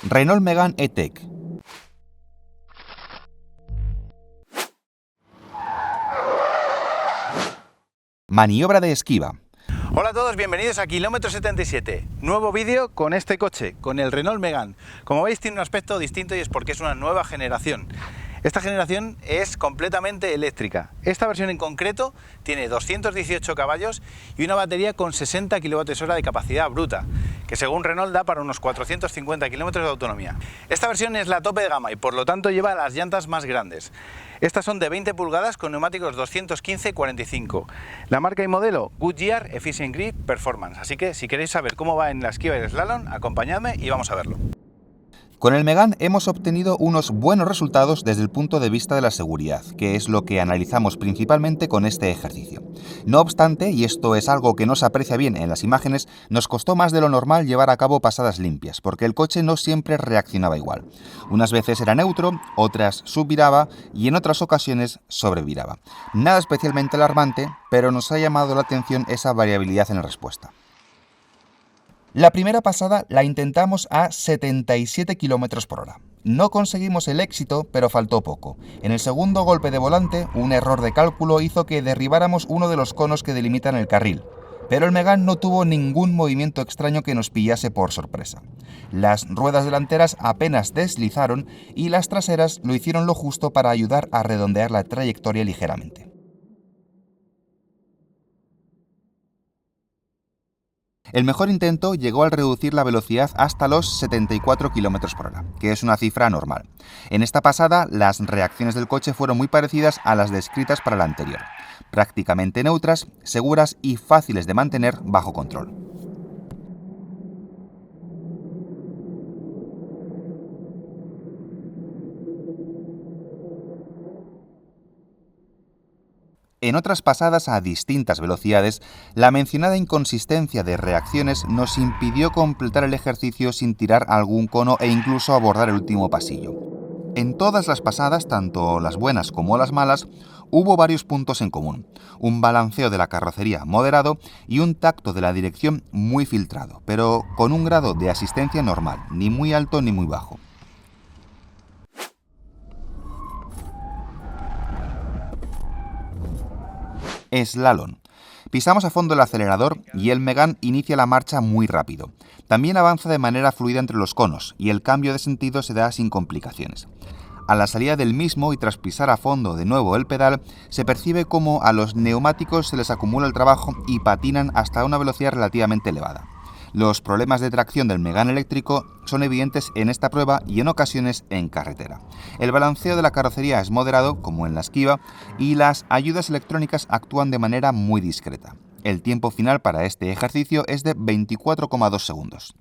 Renault Megane E-Tech. Maniobra de esquiva. Hola a todos, bienvenidos a Kilómetro 77. Nuevo vídeo con este coche, con el Renault Megane. Como veis tiene un aspecto distinto y es porque es una nueva generación. Esta generación es completamente eléctrica. Esta versión en concreto tiene 218 caballos y una batería con 60 kWh de capacidad bruta, que según Renault da para unos 450 km de autonomía. Esta versión es la tope de gama y por lo tanto lleva las llantas más grandes. Estas son de 20 pulgadas con neumáticos 215/45. La marca y modelo Goodyear Efficient Grip Performance. Así que si queréis saber cómo va en la esquiva y el slalom, acompañadme y vamos a verlo. Con el Megane hemos obtenido unos buenos resultados desde el punto de vista de la seguridad, que es lo que analizamos principalmente con este ejercicio. No obstante, y esto es algo que no se aprecia bien en las imágenes, nos costó más de lo normal llevar a cabo pasadas limpias, porque el coche no siempre reaccionaba igual. Unas veces era neutro, otras subviraba y en otras ocasiones sobreviraba. Nada especialmente alarmante, pero nos ha llamado la atención esa variabilidad en la respuesta. La primera pasada la intentamos a 77 km por hora. No conseguimos el éxito, pero faltó poco. En el segundo golpe de volante, un error de cálculo hizo que derribáramos uno de los conos que delimitan el carril. Pero el Megane no tuvo ningún movimiento extraño que nos pillase por sorpresa. Las ruedas delanteras apenas deslizaron y las traseras lo hicieron lo justo para ayudar a redondear la trayectoria ligeramente. El mejor intento llegó al reducir la velocidad hasta los 74 km por hora, que es una cifra normal. En esta pasada, las reacciones del coche fueron muy parecidas a las descritas para la anterior, prácticamente neutras, seguras y fáciles de mantener bajo control. En otras pasadas a distintas velocidades, la mencionada inconsistencia de reacciones nos impidió completar el ejercicio sin tirar algún cono e incluso abordar el último pasillo. En todas las pasadas, tanto las buenas como las malas, hubo varios puntos en común. Un balanceo de la carrocería moderado y un tacto de la dirección muy filtrado, pero con un grado de asistencia normal, ni muy alto ni muy bajo. Slalom. Pisamos a fondo el acelerador y el Megane inicia la marcha muy rápido. También avanza de manera fluida entre los conos y el cambio de sentido se da sin complicaciones. A la salida del mismo y tras pisar a fondo de nuevo el pedal, se percibe como a los neumáticos se les acumula el trabajo y patinan hasta una velocidad relativamente elevada. Los problemas de tracción del Megane eléctrico son evidentes en esta prueba y en ocasiones en carretera. El balanceo de la carrocería es moderado, como en la esquiva, y las ayudas electrónicas actúan de manera muy discreta. El tiempo final para este ejercicio es de 24,2 segundos.